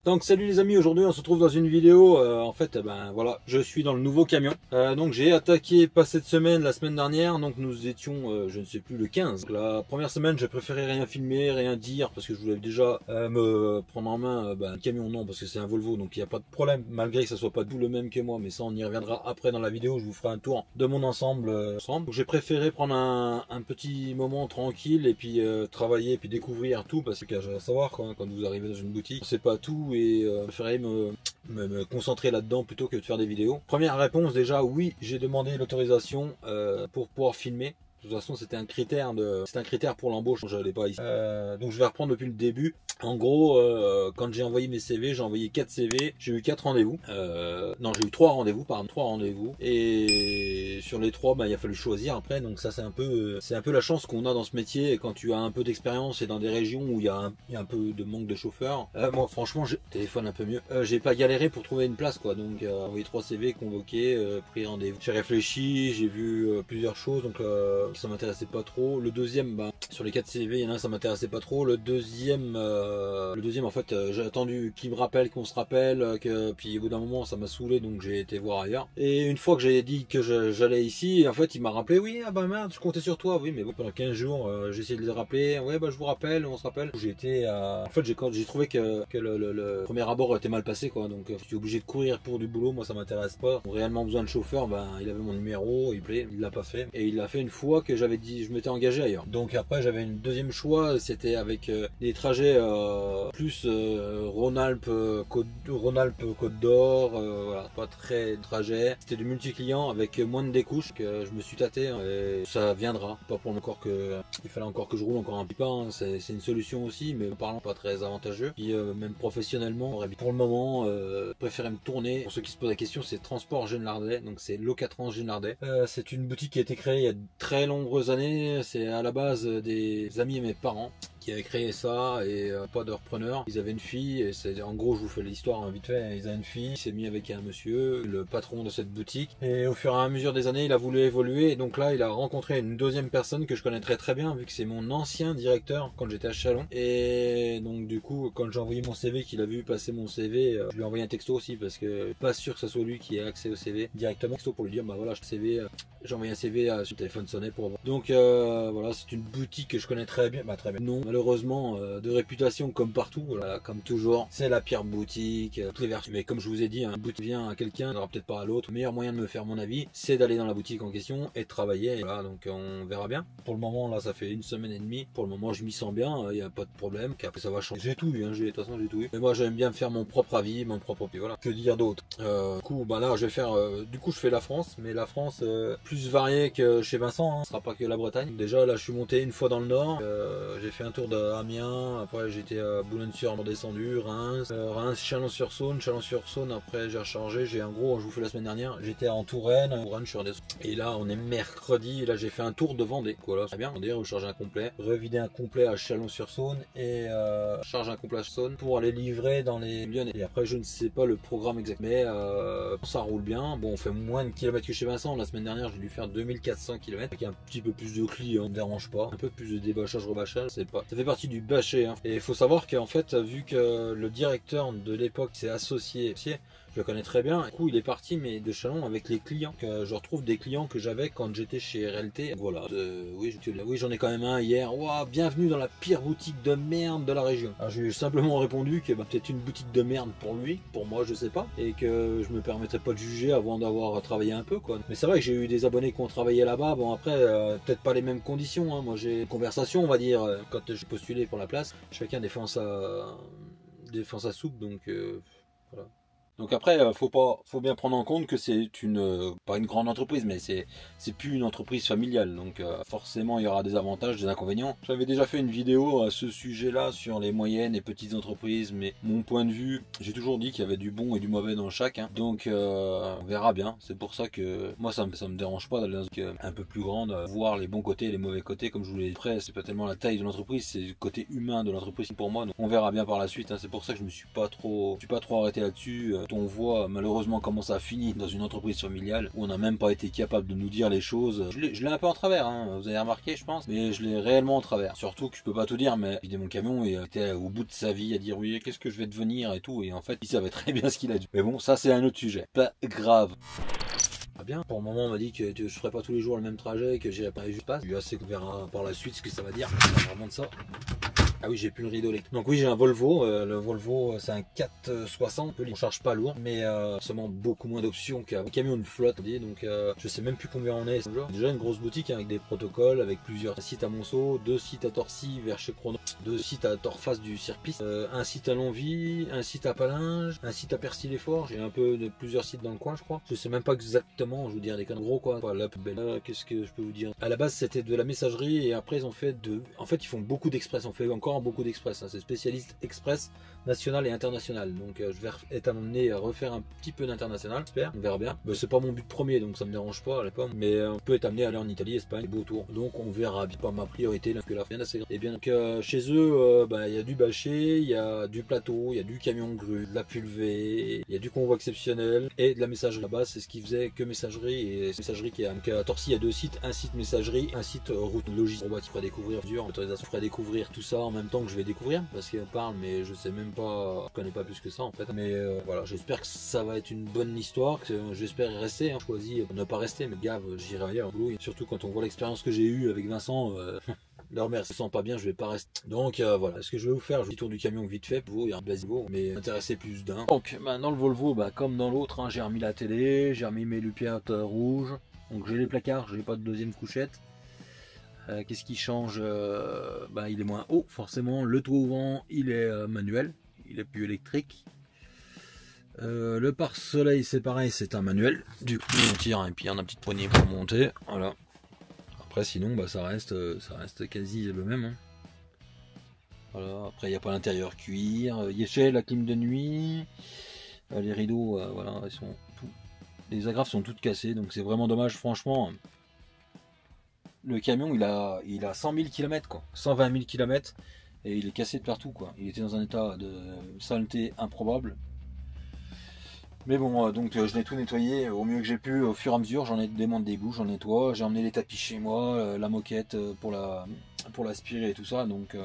Donc salut les amis, aujourd'hui on se retrouve dans une vidéo, en fait voilà, je suis dans le nouveau camion. Donc j'ai attaqué pas cette semaine, la semaine dernière, donc nous étions, je ne sais plus, le 15. Donc, la première semaine j'ai préféré rien filmer, rien dire, parce que je voulais déjà me prendre en main le camion, non, parce que c'est un Volvo, donc il n'y a pas de problème, malgré que ça soit pas tout le même que moi, mais ça on y reviendra après dans la vidéo, je vous ferai un tour de mon ensemble. Donc j'ai préféré prendre un petit moment tranquille et puis travailler et puis découvrir tout, parce que à savoir quand vous arrivez dans une boutique, c'est pas tout. Et je préférais me concentrer là-dedans plutôt que de faire des vidéos. Première réponse déjà, oui, j'ai demandé l'autorisation pour pouvoir filmer. De toute façon, c'était un critère pour l'embauche, donc je n'allais pas ici. Donc je vais reprendre depuis le début. En gros, quand j'ai envoyé mes CV, j'ai envoyé 4 CV, j'ai eu 4 rendez-vous. Non, j'ai eu 3 rendez-vous, pardon, 3 rendez-vous. Et sur les 3, il a fallu choisir après. Donc ça, c'est un peu la chance qu'on a dans ce métier quand tu as un peu d'expérience et dans des régions où il y a un peu de manque de chauffeurs. Moi, franchement, téléphone un peu mieux. J'ai pas galéré pour trouver une place, quoi. Donc envoyé 3 CV, convoqué, pris rendez-vous. J'ai réfléchi, j'ai vu plusieurs choses, donc ça m'intéressait pas trop. Le deuxième, sur les 4 CV, il y en a un, ça m'intéressait pas trop. Le deuxième en fait, j'ai attendu qu'il me rappelle, qu'on se rappelle, puis au bout d'un moment, ça m'a saoulé, donc j'ai été voir ailleurs. Et une fois que j'ai dit que j'allais ici, en fait, il m'a rappelé, oui, merde, je comptais sur toi, oui, mais bon, pendant 15 jours, j'ai essayé de les rappeler, ouais, je vous rappelle, on se rappelle. J'ai été, en fait, j'ai trouvé que le premier abord était mal passé, quoi, donc j'étais obligé de courir pour du boulot, moi ça m'intéresse pas. Réellement besoin de chauffeur, il avait mon numéro, il l'a pas fait, et il l'a fait une fois que j'avais dit, je m'étais engagé ailleurs. Donc après, j'avais une deuxième choix, c'était avec des trajets plus Rhône-Alpes, Côte d'Or, voilà, pas très trajet. C'était du multi-client avec moins de découches, que je me suis tâté, et ça viendra. Pas pour encore que, il fallait encore que je roule encore un petit peu, hein. C'est une solution aussi, mais parlant pas très avantageux. Puis même professionnellement, pour le moment, préférer me tourner. Pour ceux qui se posent la question, c'est Transport Genlardais, donc c'est Locatrans Genlardais. C'est une boutique qui a été créée il y a de très nombreuses années. C'est à la base des amis et mes parents qui avaient créé ça, et pas de repreneur. Ils avaient une fille, et c'est en gros, je vous fais l'histoire vite fait. Ils avaient une fille, il s'est mis avec un monsieur, le patron de cette boutique, et au fur et à mesure des années, il a voulu évoluer, et donc là, il a rencontré une deuxième personne que je connais très bien, vu que c'est mon ancien directeur quand j'étais à Chalon. Et donc du coup, quand j'ai envoyé mon CV, qu'il a vu passer mon CV, je lui ai envoyé un texto aussi, parce que pas sûr que ce soit lui qui ait accès au CV directement. Texto pour lui dire, voilà, j'ai envoyé un CV sur le téléphone sonné pour avoir. Donc voilà, c'est une boutique que je connais très bien, très bien. Non, malheureusement, de réputation comme partout, voilà, comme toujours, c'est la pire boutique, toutes les versions. Mais comme je vous ai dit, un boutique vient à quelqu'un, n'aura peut-être pas à l'autre. Le meilleur moyen de me faire mon avis, c'est d'aller dans la boutique en question et de travailler. Et voilà, donc on verra bien. Pour le moment, là, ça fait 1 semaine et demie. Pour le moment, je m'y sens bien, il n'y a pas de problème. Après, ça va changer. J'ai tout eu, de toute façon, j'ai tout eu. Mais moi, j'aime bien me faire mon propre avis, mon propre avis. Voilà. Que dire d'autre? Du coup, là, je vais faire. Du coup, je fais la France, mais la France plus variée que chez Vincent. Hein. Ce sera pas que la Bretagne. Déjà, là, je suis monté une fois dans le Nord. J'ai fait un tour d'Amiens. Après, j'étais à Boulogne-sur-Mer, descendu, Reims, Chalon-sur-Saône. Chalon-sur-Saône. Après, j'ai rechargé. J'ai un gros. Je vous fais la semaine dernière. J'étais en Touraine. Je suis redescendu. Et là, on est mercredi. Et là, j'ai fait un tour de Vendée. Voilà, c'est bien. Vendée, recharger un complet, revider un complet à Chalon-sur-Saône et charger un complet à Saône pour aller livrer dans les Lyonnais. Et après, je ne sais pas le programme exact, mais ça roule bien. Bon, on fait moins de kilomètres que chez Vincent. La semaine dernière, j'ai dû faire 2400 km avec un petit peu plus de clients, ne dérange pas. Un peu plus de débâchage, rebâchage, c'est pas. Ça fait partie du bâché. Hein. Et il faut savoir qu'en fait, vu que le directeur de l'époque s'est associé, je le connais très bien. Du coup, il est parti, mais de Chalon avec les clients. Je retrouve des clients que j'avais quand j'étais chez RLT. Voilà. Oui, j'en ai quand même un hier. Wow, bienvenue dans la pire boutique de merde de la région. Alors, je lui ai simplement répondu que peut-être une boutique de merde pour lui, pour moi, je sais pas, et que je me permettrais pas de juger avant d'avoir travaillé un peu, quoi. Mais c'est vrai que j'ai eu des abonnés qui ont travaillé là-bas. Bon, après, peut-être pas les mêmes conditions. Hein. Moi, j'ai une conversation, on va dire, quand j'ai postulé pour la place. Chacun défend sa soupe, donc voilà. Donc après, faut bien prendre en compte que c'est pas une grande entreprise, mais c'est plus une entreprise familiale. Donc forcément, il y aura des avantages, des inconvénients. J'avais déjà fait une vidéo à ce sujet-là sur les moyennes et petites entreprises, mais mon point de vue, j'ai toujours dit qu'il y avait du bon et du mauvais dans chaque. Hein. Donc on verra bien. C'est pour ça que moi, ça me dérange pas d'aller dans une un peu plus grande, voir les bons côtés et les mauvais côtés. Comme je vous l'ai dit, après, c'est pas tellement la taille de l'entreprise, c'est le côté humain de l'entreprise pour moi. Donc on verra bien par la suite. Hein. C'est pour ça que je me suis pas trop arrêté là-dessus. on voit malheureusement comment ça a fini dans une entreprise familiale où on n'a même pas été capable de nous dire les choses. Je l'ai un peu en travers, hein, vous avez remarqué je pense, mais je l'ai réellement en travers. Surtout que je peux pas tout dire, mais j'ai mon camion et était au bout de sa vie à dire oui, qu'est-ce que je vais devenir et tout, et en fait il savait très bien ce qu'il a dit. Mais bon, ça c'est un autre sujet, pas grave. Bien, pour le moment on m'a dit que je ferais pas tous les jours le même trajet, que j'irais pas juste pas. Je suis assez verra par la suite ce que ça va dire. Vraiment de ça. Ah oui, j'ai plus le rideau électrique. Donc oui, j'ai un Volvo. Le Volvo, c'est un 460. On charge pas lourd, mais seulement beaucoup moins d'options qu'un camion de flotte. Donc je sais même plus combien on est. Déjà une grosse boutique avec des protocoles, avec plusieurs sites à Monceau, 2 sites à Torcy vers chez Chrono, 2 sites à Torfas du Cirpiste, un site à Longwy, un site à Palinges, un site à Percy-les-Forges. J'ai un peu de plusieurs sites dans le coin, je crois. Je sais même pas exactement. Je vous dire des conneries gros quoi. La plus belle. Qu'est-ce que je peux vous dire? À la base, c'était de la messagerie et après ils ont fait En fait, ils font beaucoup d'express. On fait encore beaucoup d'express, hein. C'est spécialiste express national et international, donc je vais être amené à refaire un petit peu d'international, j'espère, on verra bien. C'est pas mon but premier, donc ça me dérange pas, mais on peut être amené à aller en Italie, Espagne, beau tour, donc on verra. Pas ma priorité là, que la fin assez. Et bien donc chez eux, il y a du bâché, il y a du plateau, il y a du camion de grue, de la pulvée, il y a du convoi exceptionnel et de la messagerie. Là-bas, c'est ce qui faisait que messagerie, et messagerie qui est donc à Torcy, il y a 2 sites, un site messagerie, un site route logistique. Qui fera découvrir l'autorisation, fera découvrir tout ça en même temps que je vais découvrir, parce qu'on parle, mais je sais même pas, je connais pas plus que ça en fait. Mais voilà, j'espère que ça va être une bonne histoire, que j'espère rester. Hein. Choisi ne pas rester, mais gave, j'irai ailleurs. Et surtout quand on voit l'expérience que j'ai eue avec Vincent. Leur mère se sent pas bien, je vais pas rester. Donc voilà, ce que je vais vous faire, je tour du camion vite fait, pour vous, il y a un Basivo, mais intéresser plus d'un. Donc dans le Volvo, comme dans l'autre, hein, j'ai remis la télé, j'ai remis mes lumières rouges, donc j'ai les placards, j'ai pas de deuxième couchette. Qu'est-ce qui change? Il est moins haut, forcément. Le toit au vent, il est manuel, il est plus électrique. Le pare-soleil, c'est pareil, c'est un manuel. Du coup, on tire et puis il y a une petite poignée pour monter. Voilà. Après, sinon, ça reste quasi le même. Hein. Voilà. Après, il n'y a pas l'intérieur cuir. Yéchelle, la clim de nuit. Les rideaux, voilà, ils sont les agrafes sont toutes cassées, donc c'est vraiment dommage, franchement. Le camion, il a 100 000 km, quoi. 120 000 km, et il est cassé de partout, quoi. Il était dans un état de saleté improbable. Mais bon, donc je l'ai tout nettoyé au mieux que j'ai pu au fur et à mesure. J'en ai des montes d'égout, j'en nettoie. J'ai emmené les tapis chez moi, la moquette pour l'aspirer et tout ça. Donc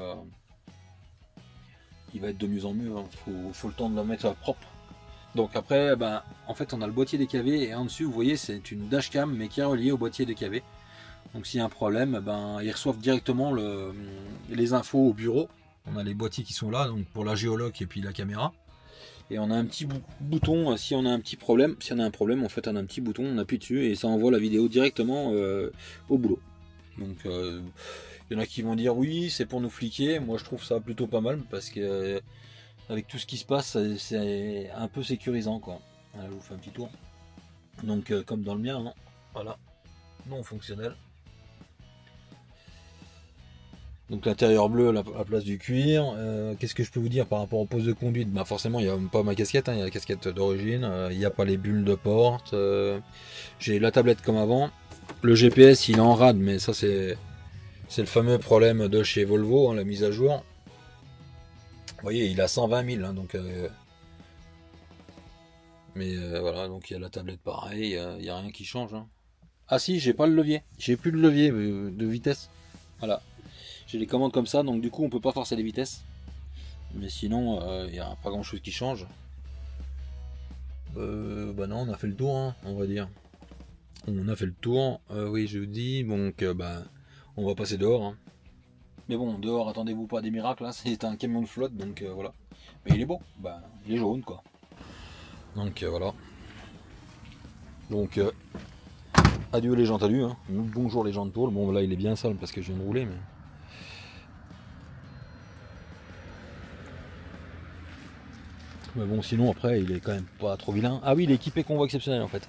il va être de mieux en mieux. Hein. Faut le temps de la mettre propre. Donc après, en fait, on a le boîtier des KV et en dessus, vous voyez, c'est une dashcam mais qui est reliée au boîtier des KV. Donc s'il y a un problème, ils reçoivent directement les infos au bureau. On a les boîtiers qui sont là, donc pour la géologue et puis la caméra. Et on a un petit bouton, si on a un petit problème, si on a un problème, en fait on a un petit bouton, on appuie dessus et ça envoie la vidéo directement au boulot. Donc il y en a qui vont dire oui, c'est pour nous fliquer. Moi je trouve ça plutôt pas mal parce que avec tout ce qui se passe, c'est un peu sécurisant, quoi. Voilà, je vous fais un petit tour. Donc comme dans le mien, hein. Voilà, non fonctionnel. Donc l'intérieur bleu à la place du cuir. Qu'est-ce que je peux vous dire par rapport aux postes de conduite? Forcément il n'y a pas ma casquette, hein, il y a la casquette d'origine, il n'y a pas les bulles de porte, j'ai la tablette comme avant. Le GPS il est en rade, mais ça c'est le fameux problème de chez Volvo, hein, la mise à jour. Vous voyez, il a 120 000, hein, donc mais voilà, donc il y a la tablette pareil, il n'y a rien qui change. Hein. Ah si, j'ai pas le levier, j'ai plus de levier de vitesse. Voilà. J'ai les commandes comme ça, donc du coup on peut pas forcer les vitesses. Mais sinon, il n'y a pas grand chose qui change. Non, on a fait le tour, hein, on va dire. On a fait le tour, oui je vous dis, donc on va passer dehors. Hein. Mais bon, dehors, attendez-vous pas à des miracles, là, c'est un camion de flotte, donc voilà. Mais il est beau, il est jaune quoi. Donc voilà. Donc adieu les gens talus, hein. Bonjour les gens de tôle. Bon là il est bien sale parce que je viens de rouler, mais. Mais bon, sinon après, il est quand même pas trop vilain. Ah oui, il est équipé convoi exceptionnel en fait.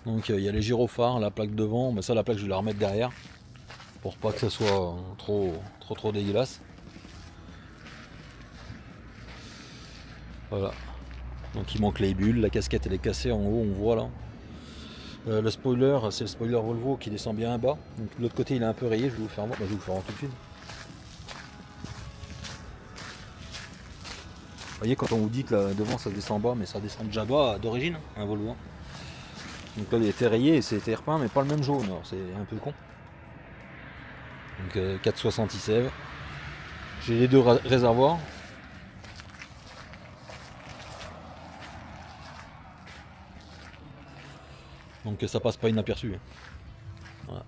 Donc il y a les gyrophares, la plaque devant, mais ça la plaque je vais la remettre derrière. Pour pas que ça soit trop dégueulasse. Voilà. Donc il manque les bulles, la casquette elle est cassée en haut, on voit là. Le spoiler, c'est le spoiler Volvo qui descend bien bas. Donc de l'autre côté il est un peu rayé, je vais vous faire voir. Je vais vous faire voir tout de suite. voyez, quand on vous dit que là, devant ça descend bas, mais ça descend déjà bas d'origine, un Volvo. Donc là il était rayé et c'était repeint, mais pas le même jaune, alors c'est un peu con. Donc 460 ICEV. J'ai les deux réservoirs. Donc ça passe pas inaperçu. Voilà.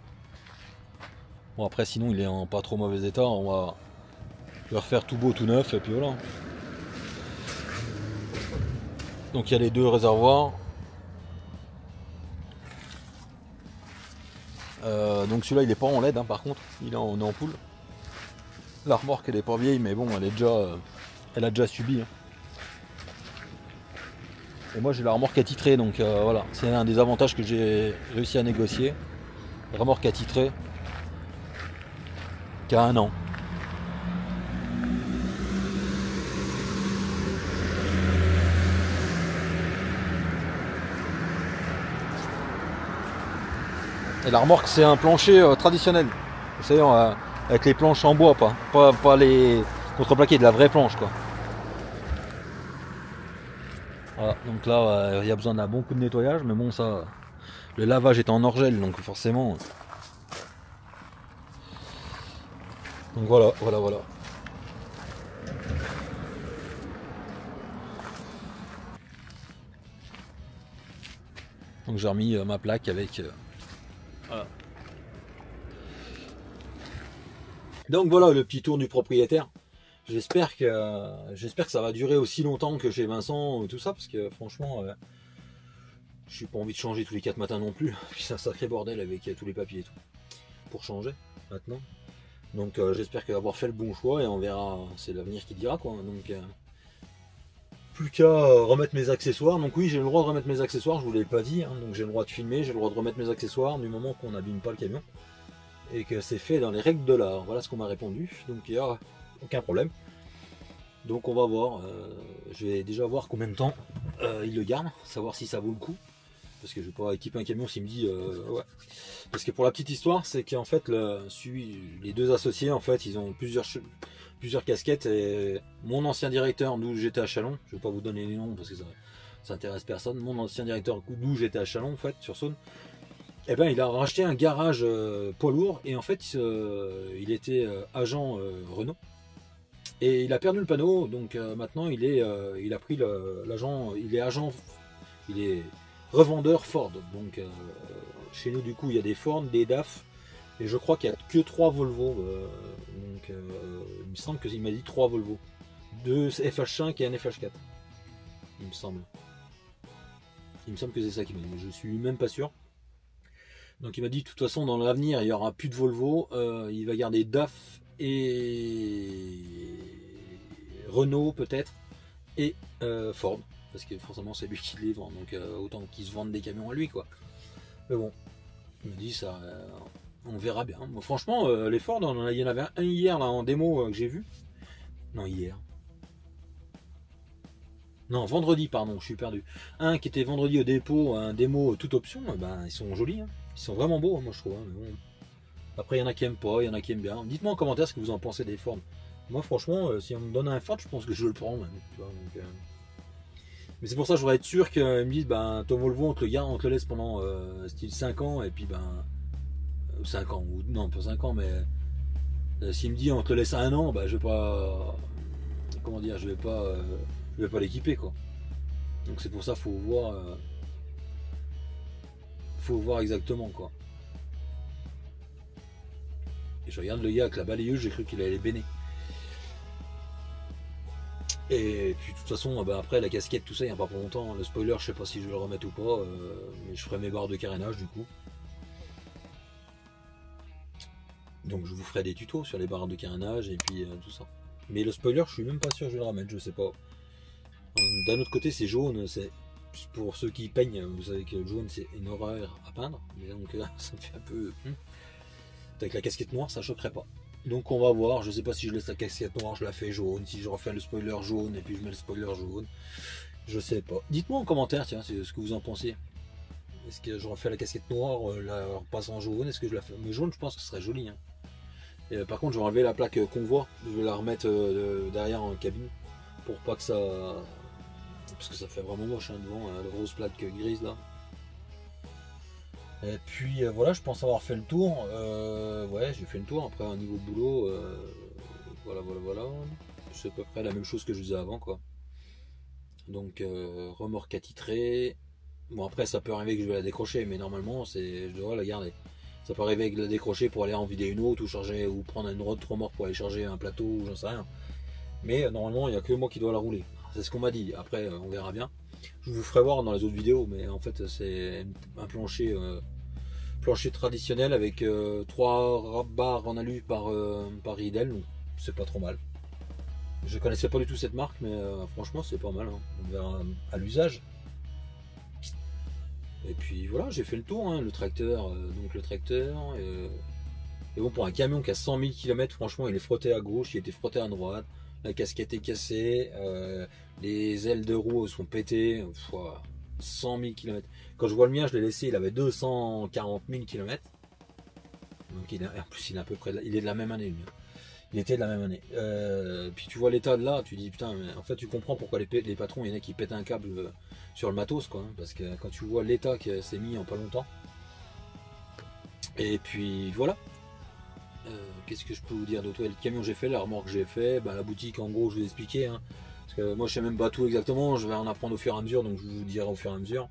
Bon après sinon il est en pas trop mauvais état, on va le refaire tout beau, tout neuf, et puis voilà. Donc il y a les deux réservoirs. Donc celui-là il est pas en LED hein, par contre, il est en ampoule. La remorque elle est pas vieille mais bon elle est déjà elle a déjà subi. Hein. Et moi j'ai la remorque attitrée donc voilà, c'est un des avantages que j'ai réussi à négocier. La remorque attitrée qui a 1 an. Et la remorque c'est un plancher traditionnel. Vous savez, avec les planches en bois, pas les contreplaqués, de la vraie planche quoi. Voilà, donc là il y a besoin d'un bon coup de nettoyage, mais bon ça, le lavage est en orgel donc forcément. Donc voilà. Donc j'ai remis ma plaque avec. Voilà. Donc voilà le petit tour du propriétaire. J'espère que ça va durer aussi longtemps que chez Vincent tout ça parce que franchement je suis pas envie de changer tous les 4 matins non plus. Puis c'est un sacré bordel avec tous les papiers et tout pour changer maintenant. Donc j'espère qu'avoir fait le bon choix et on verra, c'est l'avenir qui dira quoi. Donc plus qu'à remettre mes accessoires. Donc oui j'ai le droit de remettre mes accessoires, je vous l'ai pas dit. Hein. Donc j'ai le droit de filmer, j'ai le droit de remettre mes accessoires du moment qu'on n'abîme pas le camion. Et que c'est fait dans les règles de l'art. Voilà ce qu'on m'a répondu. Donc il n'y a aucun problème. Donc on va voir. Je vais déjà voir combien de temps il le garde, savoir si ça vaut le coup. Parce que je vais pas équiper un camion s'il me dit ouais. Parce que pour la petite histoire, c'est qu'en fait les deux associés en fait ils ont plusieurs casquettes et mon ancien directeur d'où j'étais à Chalon, je vais pas vous donner les noms parce que ça intéresse personne. Mon ancien directeur d'où j'étais à Chalon en fait sur Saône. Eh ben, il a racheté un garage poids lourd et en fait il était agent Renault et il a perdu le panneau donc maintenant il a pris l'agent, il est revendeur Ford donc chez nous du coup il y a des Ford, des DAF et je crois qu'il n'y a que 3 Volvo donc il me semble qu'il m'a dit 3 Volvo, 2 FH5 et un FH4 il me semble que c'est ça qu'il m'a dit, je suis même pas sûr. Donc il m'a dit de toute façon dans l'avenir il n'y aura plus de Volvo, il va garder DAF et Renault peut-être et Ford parce que forcément c'est lui qui les vend donc autant qu'il se vende des camions à lui quoi. Mais bon, il me dit ça, on verra bien. Bon, franchement les Ford il y en avait un hier là en démo que j'ai vu. Non hier. Non vendredi pardon, je suis perdu. Un qui était vendredi au dépôt, un démo toute option, ben ils sont jolis. Hein. Ils sont vraiment beaux, moi je trouve. Hein, mais bon. Après, il y en a qui aiment pas, il y en a qui aiment bien. Dites-moi en commentaire ce que vous en pensez des Ford. Moi, franchement, si on me donne un Ford, je pense que je le prends même. Tu vois, donc, mais c'est pour ça que je voudrais être sûr qu'ils me disent ben, ton Volvo, on te le garde, on te le laisse pendant style 5 ans, et puis ben. 5 ans, ou non, pas 5 ans, mais. S'il me dit on te le laisse 1 an, ben, je vais pas. Comment dire, je vais pas l'équiper, quoi. Donc c'est pour ça qu'il faut voir. Faut voir exactement, quoi. Et je regarde le gars avec la balayeuse, j'ai cru qu'il allait béner. Et puis de toute façon, bah, après la casquette, tout ça, il n'y a pas pour longtemps. Le spoiler, je sais pas si je vais le remettre ou pas, mais je ferai mes barres de carénage du coup. Donc je vous ferai des tutos sur les barres de carénage et puis tout ça. Mais le spoiler, je suis même pas sûr que je vais le remettre, je sais pas. D'un autre côté, c'est jaune, c'est pour ceux qui peignent, vous savez que le jaune c'est une horreur à peindre. Mais donc là, ça me fait un peu. Avec la casquette noire, ça choquerait pas. Donc on va voir, je sais pas si je laisse la casquette noire, je la fais jaune, si je refais le spoiler jaune et puis je mets le spoiler jaune. Je sais pas. Dites-moi en commentaire, tiens, c'est ce que vous en pensez. Est-ce que je refais la casquette noire, la repasse en jaune, est-ce que je la fais. Mais jaune, je pense que ce serait joli. Hein. Et, par contre, je vais enlever la plaque convoi, je vais la remettre derrière en cabine. pour pas que ça... Parce que ça fait vraiment moche hein, devant, la grosse plaque grise là. Et puis voilà, je pense avoir fait le tour. Ouais, j'ai fait le tour. Après, au niveau boulot, voilà. C'est à peu près la même chose que je faisais avant, quoi. Donc, remorque attitrée. Bon, après, ça peut arriver que je vais la décrocher, mais normalement, je devrais la garder. Ça peut arriver que je la décrocher pour aller en vider une autre, ou charger, ou prendre une autre remorque pour aller charger un plateau, ou j'en sais rien. Mais normalement, il n'y a que moi qui dois la rouler. C'est ce qu'on m'a dit. Après, on verra bien. Je vous ferai voir dans les autres vidéos, mais en fait, c'est un plancher traditionnel avec 3 barres en alu par Riedel, donc c'est pas trop mal. Je connaissais pas du tout cette marque, mais franchement, c'est pas mal. Hein. On verra à l'usage. Et puis voilà, j'ai fait le tour, hein, le tracteur. Et bon, pour un camion qui a 100 000 km, franchement, il est frotté à gauche, il était frotté à droite. La casquette est cassée, les ailes de roue sont pétées, 100 000 km. Quand je vois le mien, je l'ai laissé, il avait 240 000 km. Donc en plus, il est à peu près, il est de la même année. Lui. Il était de la même année. Puis tu vois l'état de là, tu dis putain, mais en fait tu comprends pourquoi les patrons, il y en a qui pètent un câble sur le matos, quoi. Hein, parce que quand tu vois l'état qui s'est mis en pas longtemps. Et puis voilà. Qu'est-ce que je peux vous dire d'autre? Le camion j'ai fait, la remorque j'ai fait, la boutique en gros je vous ai expliqué. Hein, parce que moi je sais même pas tout exactement, je vais en apprendre au fur et à mesure, donc je vous dirai au fur et à mesure.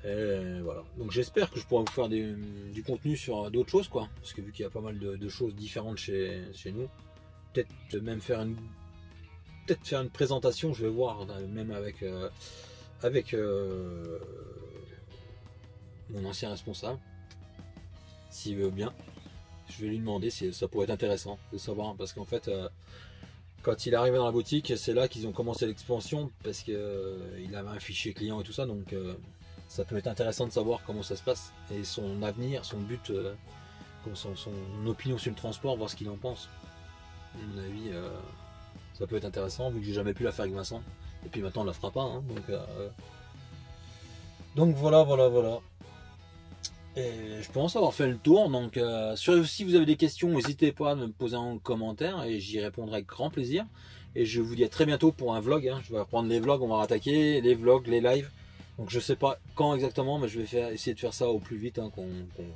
Et voilà. Donc j'espère que je pourrai vous faire du contenu sur d'autres choses, quoi. Parce que vu qu'il y a pas mal de choses différentes chez nous, peut-être même faire une présentation, je vais voir, même avec mon ancien responsable, s'il veut bien. Je vais lui demander si ça pourrait être intéressant de savoir, parce qu'en fait quand il est arrivé dans la boutique, c'est là qu'ils ont commencé l'expansion, parce qu'il avait un fichier client et tout ça, donc ça peut être intéressant de savoir comment ça se passe et son avenir, son but, son opinion sur le transport, voir ce qu'il en pense. À mon avis, ça peut être intéressant vu que j'ai jamais pu la faire avec Vincent. Et puis maintenant on la fera pas, hein, donc voilà. Et je pense avoir fait le tour. Donc si vous avez des questions, n'hésitez pas à me poser en commentaire et j'y répondrai avec grand plaisir. Et je vous dis à très bientôt pour un vlog. Hein. Je vais reprendre les vlogs, on va rattaquer les vlogs, les lives. Donc je sais pas quand exactement, mais je vais essayer de faire ça au plus vite, hein, qu'on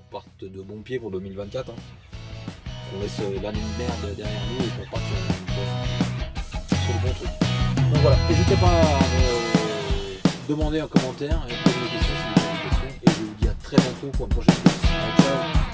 parte de bon pied pour 2024. Hein. Qu'on laisse l'année de merde derrière nous et qu'on parte sur le bon truc. Donc voilà, n'hésitez pas à me demander en commentaire et à poser des questions si vous avez des questions. Et je vous dis à très bientôt pour une prochaine vidéo. Ciao.